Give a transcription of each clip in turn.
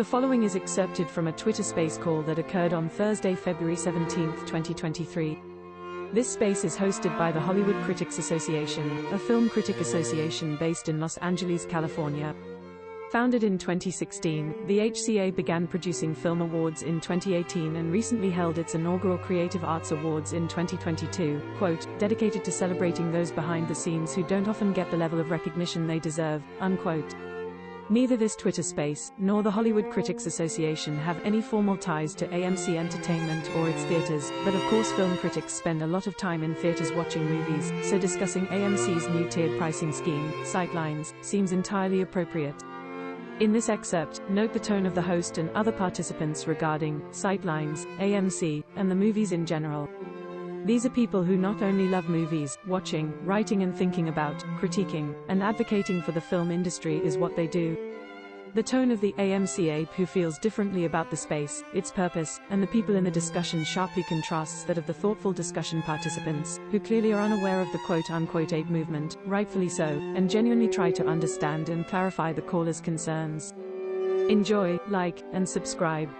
The following is excerpted from a Twitter space call that occurred on Thursday, February 17, 2023. This space is hosted by the Hollywood Critics Association, a film critic association based in Los Angeles, California. Founded in 2016, the HCA began producing film awards in 2018 and recently held its inaugural Creative Arts Awards in 2022, quote, dedicated to celebrating those behind the scenes who don't often get the level of recognition they deserve, unquote. Neither this Twitter space, nor the Hollywood Critics Association have any formal ties to AMC Entertainment or its theaters, but of course film critics spend a lot of time in theaters watching movies, so discussing AMC's new tiered pricing scheme, Sightlines, seems entirely appropriate. In this excerpt, note the tone of the host and other participants regarding Sightlines, AMC, and the movies in general. These are people who not only love movies, watching, writing and thinking about, critiquing, and advocating for the film industry is what they do. The tone of the AMC ape who feels differently about the space, its purpose, and the people in the discussion sharply contrasts that of the thoughtful discussion participants, who clearly are unaware of the quote-unquote ape movement, rightfully so, and genuinely try to understand and clarify the caller's concerns. Enjoy, like, and subscribe.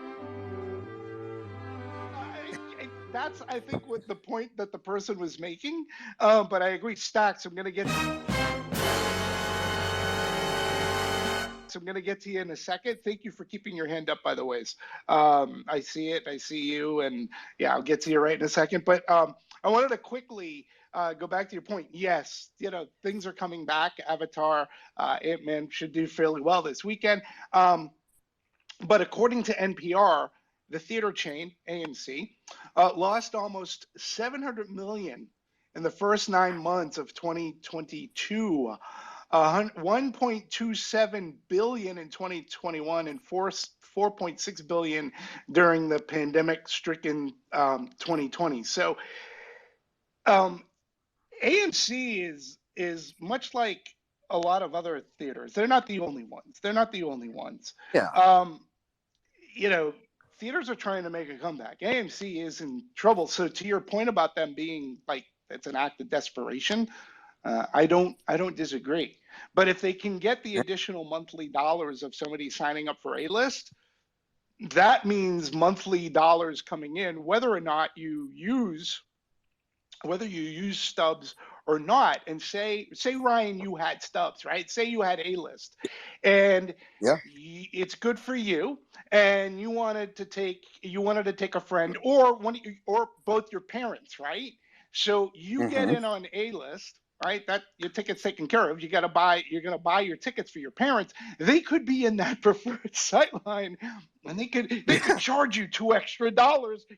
That's, I think, what the point that the person was making. But I agree, Stacks. I'm going to get to you in a second. Thank you for keeping your hand up, by the way. I see it. I see you, and yeah, I'll get to you right in a second. But I wanted to quickly go back to your point. Yes, things are coming back. Avatar, Ant-Man should do fairly well this weekend. But according to NPR, the theater chain, AMC, lost almost $700 million in the first 9 months of 2022, $1.27 billion in 2021, and $4.6 billion during the pandemic-stricken 2020. So AMC is much like a lot of other theaters. They're not the only ones. Yeah. Theaters are trying to make a comeback. AMC is in trouble. So to your point about them being like, it's an act of desperation, I don't disagree. But if they can get the additional monthly dollars of somebody signing up for A-list, that means monthly dollars coming in, whether you use stubs or not. And say Ryan, you had stubs, right? Say you had A-list, and it's good for you, and you wanted to take a friend or both your parents, right? So you get in on A-list, right? That your ticket's taken care of. You're gonna buy your tickets for your parents. They could be in that preferred sightline, and they could charge you $2 extra.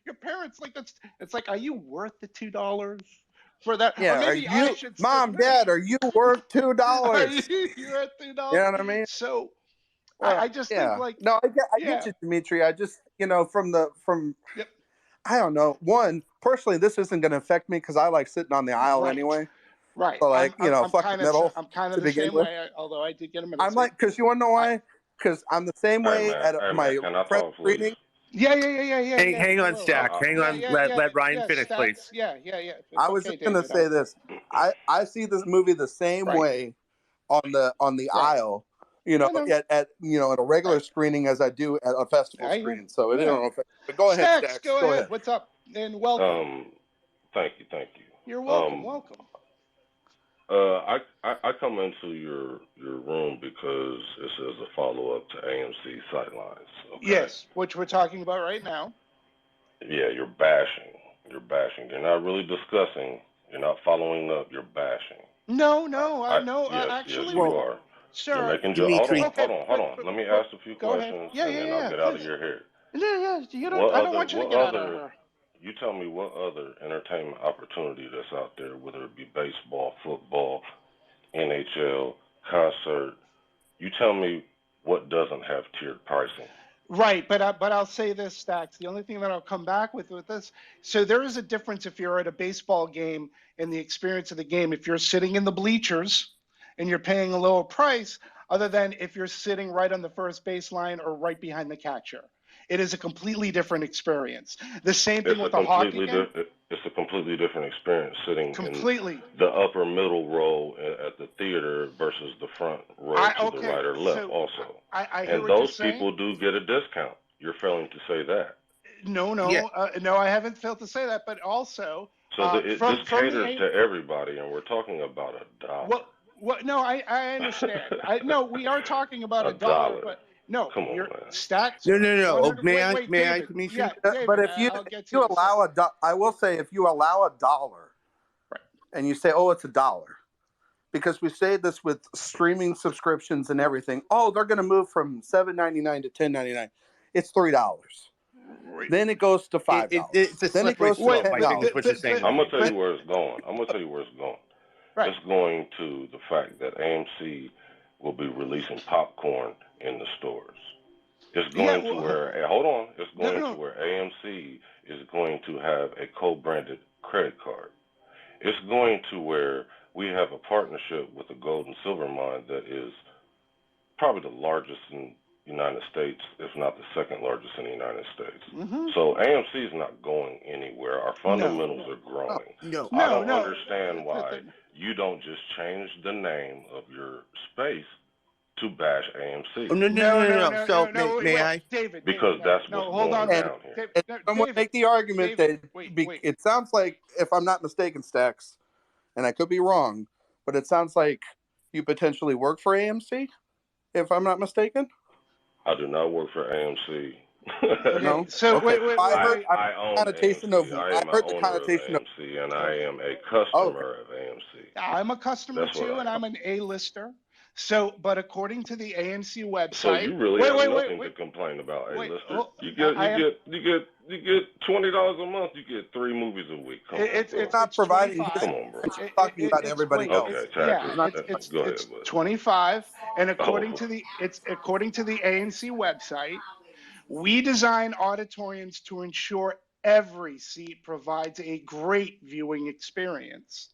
Your parents, it's like, are you worth the $2 for that? Yeah, or maybe I should Mom, Dad, are you worth $2? You're at $2. You know what I mean? So well, I just think no, I get you, Dimitri. I just I don't know. One, personally, this isn't going to affect me because I like sitting on the aisle anyway. Right. So fuck the middle. I'm kind of the same way, although I did get them. I'm like, because you want to know why? Because I'm the same way at my press reading. Yeah. Hang on, Stack. Hang on. Let Ryan finish, please. Yeah. I was just going to say this. I see this movie the same way on the aisle. At a regular screening as I do at a festival screening. So it don't affect. But go ahead, Stax. Go ahead. What's up? And welcome. Thank you. You're welcome. Welcome. I come into your room because this is a follow-up to AMC Sightlines. Okay? Yes, which we're talking about right now. Yeah, you're bashing. You're not really discussing. You're not following up. You're bashing. No. Actually, yes, you are. Sure. You're making hold on. Let me ask a few questions, and then I'll get out of your hair. Yeah. I don't want you to get out of her. You tell me what other entertainment opportunity that's out there, whether it be baseball, football, NHL, concert. You tell me what doesn't have tiered pricing. Right, but I'll say this, Stacks. The only thing that I'll come back with this, so there is a difference if you're at a baseball game and the experience of the game. If you're sitting in the bleachers and you're paying a lower price, other than if you're sitting right on the first baseline or right behind the catcher. It is a completely different experience. The same thing with a hockey game. It's a completely completely different experience sitting Completely. in the upper middle row at the theater versus the front row to the right or left also. I hear and what those you're people saying. do get a discount. You're failing to say that. No, I haven't failed to say that. But also, So this from caters to everybody, and we're talking about $1. What? No, I understand. No, we are talking about A $1, dollar. but no, Come on, your man. stats. No. Oh, Wait, may I, David. Kamisha? Yeah, David, but if I'll get to you it. allow I will say if you allow $1, Right. and you say, oh, it's $1, because we say this with streaming subscriptions and everything. Oh, they're going to move from $7.99 to $10.99. It's $3. Right. Then it goes to $5. It's a then it slippery goes to slope, $10. I think, is what you're saying. I'm gonna tell you where it's going. Right. It's going to the fact that AMC will be releasing popcorn in the stores. It's going to where It's going to where AMC is going to have a co-branded credit card. It's going to where we have a partnership with the gold and silver mine that is probably the largest in the United States, if not the second largest in the United States. Mm-hmm. So AMC is not going anywhere. Our fundamentals are growing. I don't understand why you don't just change the name of your space to bash AMC. Oh, no. So may I? David, because that's what's going down here. Someone make the argument that it sounds like, if I'm not mistaken, Stax, and I could be wrong, but it sounds like you potentially work for AMC, if I'm not mistaken. I do not work for AMC. No. So wait. I own connotation AMC. Of I am I heard the owner connotation of AMC, and I am a customer of AMC. I'm a customer too, and I'm an A-lister. So, but according to the AMC website, so you really have nothing to complain about, A-lister. You get $20 a month. You get 3 movies a week. It's not providing. Come on, bro. It's talking about everybody else. Okay, it's go ahead. 25, and according to the AMC website, we design auditoriums to ensure every seat provides a great viewing experience.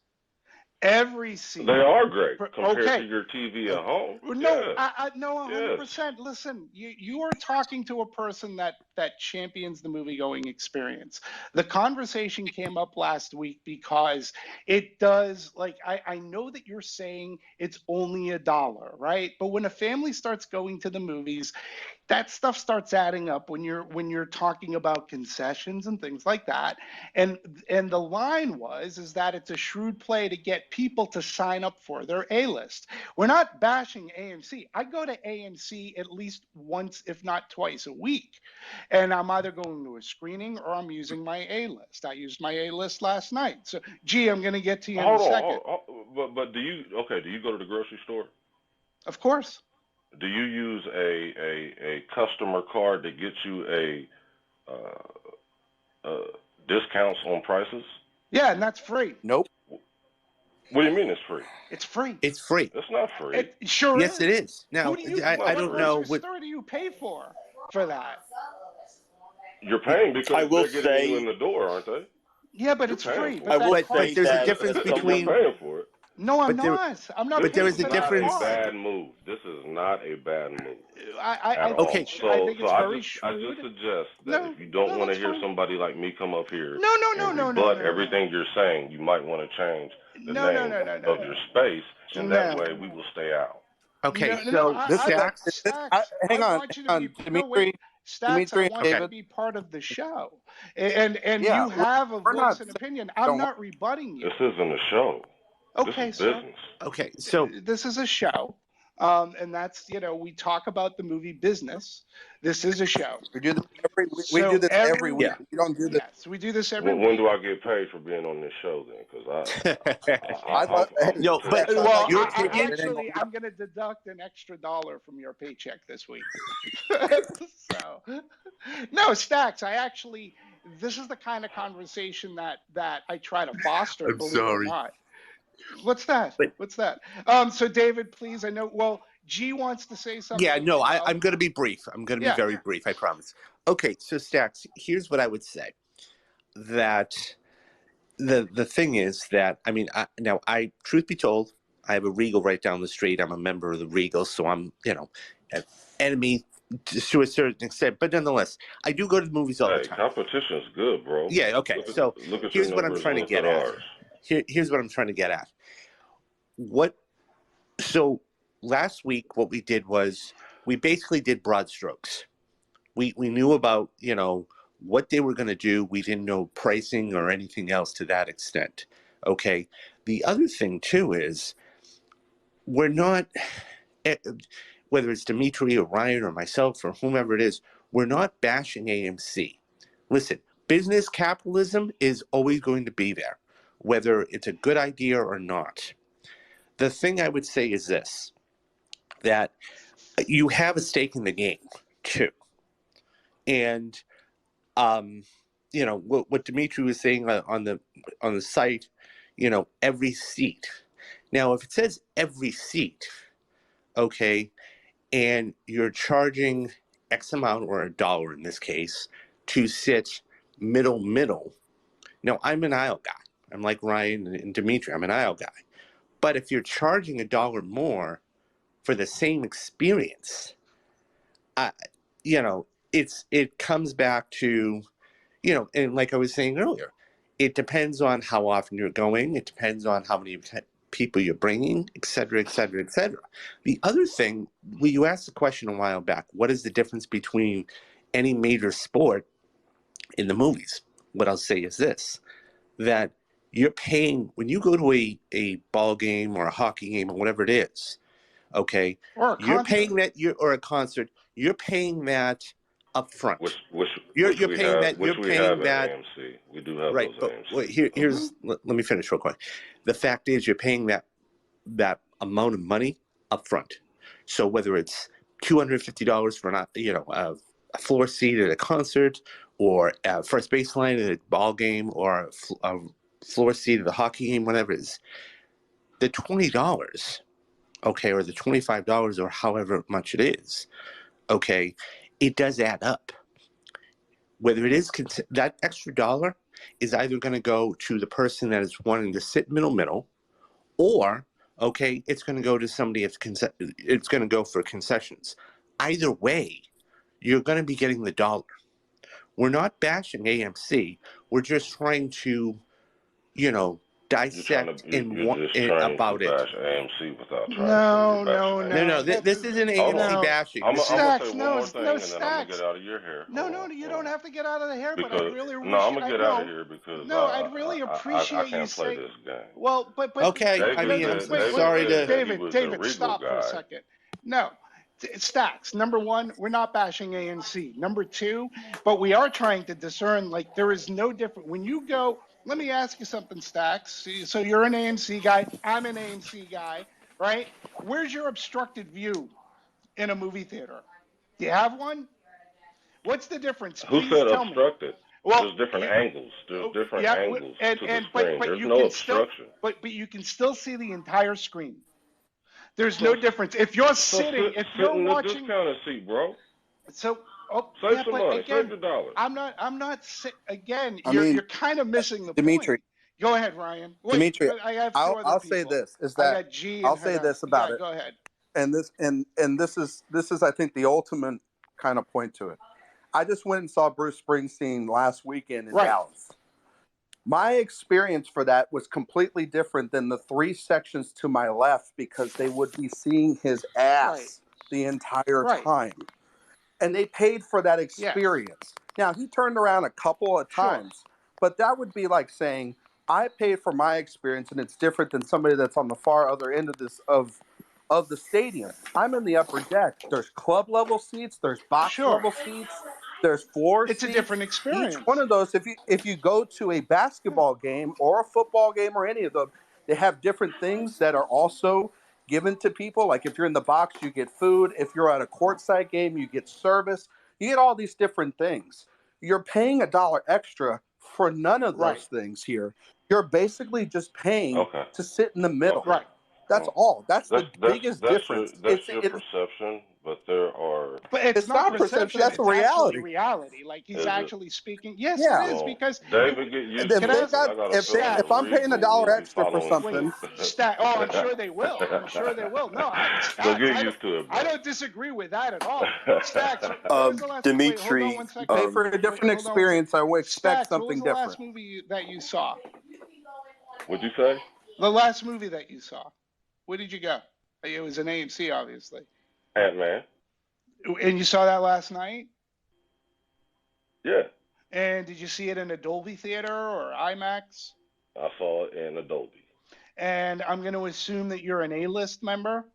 Every seat. They are great compared to your TV at home. No, no, 100%. Listen, you are talking to a person that champions the movie-going experience. The conversation came up last week because it does, like, I know that you're saying it's only $1, right? But when a family starts going to the movies, that stuff starts adding up when you're talking about concessions and things like that. And the line is that it's a shrewd play to get people to sign up for their A-list. We're not bashing AMC. I go to AMC at least once, if not twice a week. And I'm either going to a screening or I'm using my A-list. I used my A-list last night. So, I'm going to get to you in a second. But do you go to the grocery store? Of course. Do you use a customer card that gets you discounts on prices? Yeah, and that's free. Nope. What do you mean it's free? It's free. It's free. It's not free. It sure yes, is. It is. Now, I don't know what store do you pay for that? You're paying because they're getting you in the door, aren't they? Yeah, but it's free. But there's a difference between. You're paying for it. No, I'm not. I'm not. But there is a difference. This is not a bad move. This is not a bad move. I think it's very shrewd. I just suggest that if you don't want to hear somebody like me come up here but everything you're saying, you might want to change the name of your space, and that way we will stay out. Okay, hang on, Dimitri. Stats, I want you to be part of the show, and you have a voice and opinion. I'm not rebutting you. This isn't a show. Okay, so this is a show, and that's, we talk about the movie business. This is a show. We do this every week. We don't do this. Yes, we do this every week. When do I get paid for being on this show then? Actually, I'm going to deduct an extra $1 from your paycheck this week. So, no, Stacks. This is the kind of conversation that I try to foster. I'm sorry. It or not. What's that? So David, please, I know, G wants to say something. Yeah, no, I'm going to be brief. I'm going to be very brief, I promise. Okay, so Stax, here's what I would say. That the thing is that, truth be told, I have a Regal right down the street. I'm a member of the Regal, so I'm, enemy to a certain extent, but nonetheless, I do go to the movies all the time. Competition's good, bro. Yeah, okay. So look at here's your what I'm numbers, trying to get at. Here's what I'm trying to get at. So last week, what we did was we basically did broad strokes. We knew about, what they were going to do. We didn't know pricing or anything else to that extent. Okay. The other thing too is we're not, whether it's Dimitri or Ryan or myself or whomever it is, we're not bashing AMC. Listen, business capitalism is always going to be there, whether it's a good idea or not. The thing I would say is this, that you have a stake in the game too. And, what Dimitri was saying on the site, every seat. Now, if it says every seat, okay, and you're charging X amount, or $1 in this case, to sit middle. Now, I'm an aisle guy. I'm like Ryan and Dimitri. I'm an aisle guy. But if you're charging $1 more for the same experience, it comes back to, and like I was saying earlier, it depends on how often you're going. It depends on how many people you're bringing, et cetera, et cetera, et cetera. The other thing, you asked the question a while back, what is the difference between any major sport in the movies? What I'll say is this, that you're paying, when you go to a ball game or a hockey game or whatever it is, okay, you're paying that, or a concert, you're paying that up front. Which we have at AMC. We do have right, those but AMC. Here's let me finish real quick. The fact is, you're paying that amount of money up front. So whether it's $250 for a floor seat at a concert, or a first baseline at a ball game, or a floor seat at a hockey game, whatever it is, the $20, okay, or the $25, or however much it is, okay, it does add up. Whether it is that extra $1 is either going to go to the person that is wanting to sit middle, or, okay, it's going to go to somebody it's going to go for concessions. Either way, you're going to be getting the $1. We're not bashing AMC. We're just trying to, dissect about it. Bash AMC without trying No. This isn't AMC bashing. I'm going to say one more thing, and then I'm Stacks. going to get out of your hair. No, you don't have to get out of the hair, because, but I really wish. No, I'm going to get out of here because I'd really appreciate I can't play this game. Well, but okay. I'm sorry to David, stop for a second. No. Stacks. Number one, we're not bashing ANC. Number two, but we are trying to discern, like, there is no different. When you go, let me ask you something, Stacks. So you're an ANC guy. I'm an ANC guy, right? Where's your obstructed view in a movie theater? Do you have one? What's the difference? Who said obstructed? Well, there's different angles. There's different angles to the screen. There's no obstruction. But you can still see the entire screen. There's no difference. If you're sitting, if you're watching, sit in the discounted seat, bro. So, save some money. Save your dollars. I'm not. Again, you're kind of missing the Dimitri. point. Go ahead, Ryan. Wait, Dimitri, I have I'll say this is that I'll say this about it. Go ahead. And this is I think the ultimate kind of point to it. I just went and saw Bruce Springsteen last weekend in Dallas. My experience for that was completely different than the 3 sections to my left, because they would be seeing his ass the entire time. And they paid for that experience. Yes. Now, he turned around a couple of times, but that would be like saying, I paid for my experience, and it's different than somebody that's on the far other end of this of the stadium. I'm in the upper deck. There's club level seats, there's box level seats. There's floor seats. It's a different experience. Each one of those, if you go to a basketball game or a football game or any of them, they have different things that are also given to people. Like if you're in the box, you get food. If you're at a courtside game, you get service. You get all these different things. You're paying $1 extra for none of those things here. You're basically just paying to sit in the middle. Right. That's all. That's the biggest difference. That's your perception, but there are. But it's not perception. That's it's a reality. Actually reality. Like he's actually speaking. Yes, yeah. it is because David, get used to it. If I'm paying $1 extra for something, I'm sure they will. I'm sure they will. No, so get used to it. Bro. I don't disagree with that at all. Stacks, Dimitri, hold on 1 second. pay for a different experience. I would expect Stacks, something what was the different. last movie that you saw? What'd you say? The last movie that you saw. Where did you go? It was an AMC, obviously. Ant-Man. And you saw that last night? Yeah. And did you see it in a Dolby theater or IMAX? I saw it in a Dolby. And I'm going to assume that you're an A-list member?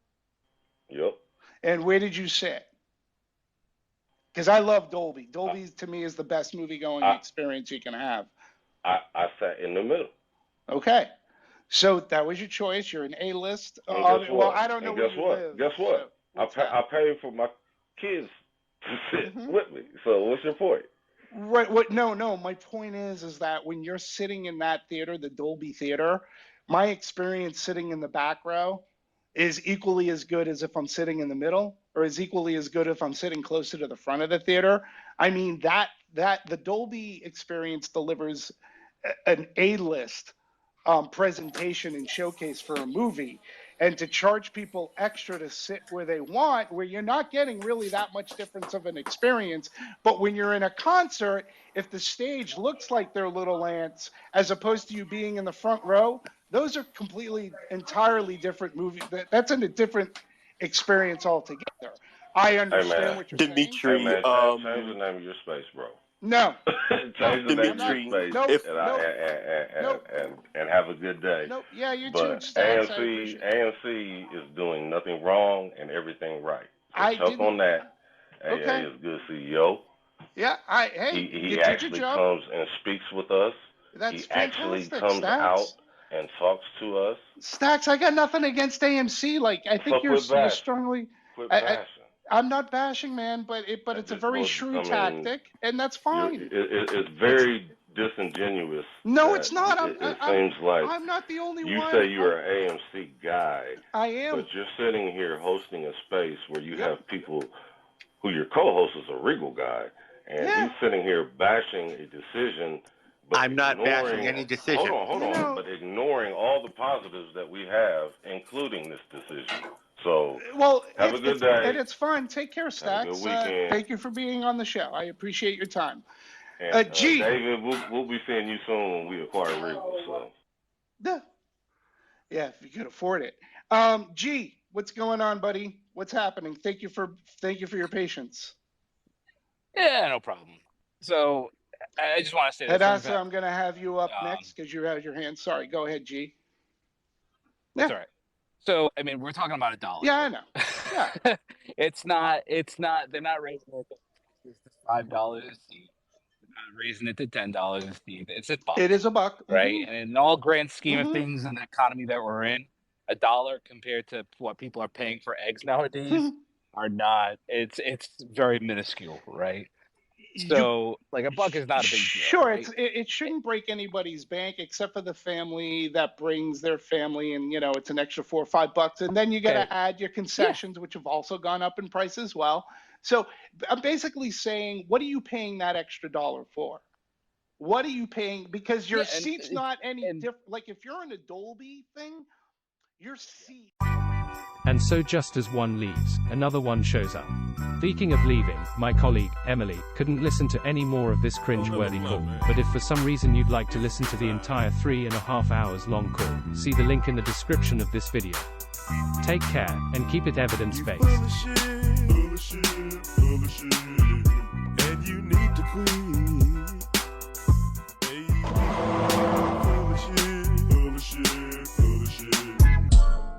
Yep. And where did you sit? Because I love Dolby. Dolby, to me, is the best movie-going experience you can have. I sat in the middle. Okay. So that was your choice. You're an A-list. Well, I don't know where you live. Guess what? So I paid for my kids to sit with me. So what's your point? Right. No. My point is that when you're sitting in that theater, the Dolby theater, my experience sitting in the back row is equally as good as if I'm sitting in the middle, or is equally as good if I'm sitting closer to the front of the theater. I mean, that the Dolby experience delivers an A-list presentation and showcase for a movie, and to charge people extra to sit where they want, where you're not getting really that much difference of an experience. But when you're in a concert, if the stage looks like they're little ants as opposed to you being in the front row, those are entirely different movies. That's a different experience altogether. I understand what you're saying. Dimitri, change the name of your space, bro. No. Change the name of your space and have a good day. Nope. Yeah, you too. AMC is doing nothing wrong and everything right. Help on that. Okay. It's good to see you. Yeah. He actually comes and speaks with us. That's he actually comes out and talks to us. Stacks, I got nothing against AMC. Like, I think you're strongly. Quit bashing. I'm not bashing, man, but it's a very shrewd tactic, and that's fine. It's very disingenuous. No, it's not. It seems like I'm not the only one. You say you're an AMC guy. I am. But you're sitting here hosting a space where you have people who your co-host is a Regal guy, and he's sitting here bashing a decision. But I'm not bashing any decision. Hold on. But ignoring all the positives that we have, including this decision. So, have a good day. And it's fine. Take care, Stacks. Have a good weekend. Thank you for being on the show. I appreciate your time. And, David, we'll be seeing you soon when we acquire Regal. So. Yeah, if you could afford it. G, what's going on, buddy? What's happening? Thank you for your patience. Yeah, no problem. So, I just want to say this. Hadassah, I'm going to have you up next because you had your hand. Sorry, go ahead, G. That's all right. So, I mean, we're talking about $1. Yeah, I know. Yeah. It's not, they're not raising it to $5 a seat. They're not raising it to $10 a seat. It's $1. It is $1. Right? Mm-hmm. And in all grand scheme of things in the economy that we're in, $1 compared to what people are paying for eggs nowadays are not, it's very minuscule, right? So, like, $1 is not a big deal. Sure, right? It shouldn't break anybody's bank except for the family that brings their family, and it's an extra $4 or $5, and then you got to add your concessions, which have also gone up in price as well. So, I'm basically saying, what are you paying that extra $1 for? What are you paying? Because your seat's not any different. Like, if you're in a Dolby thing, your seat. And so just as one leaves, another one shows up. Speaking of leaving, my colleague, Emily, couldn't listen to any more of this cringe-worthy call, but if for some reason you'd like to listen to the entire 3.5 hours long call, see the link in the description of this video. Take care, and keep it evidence-based. And you need to quit.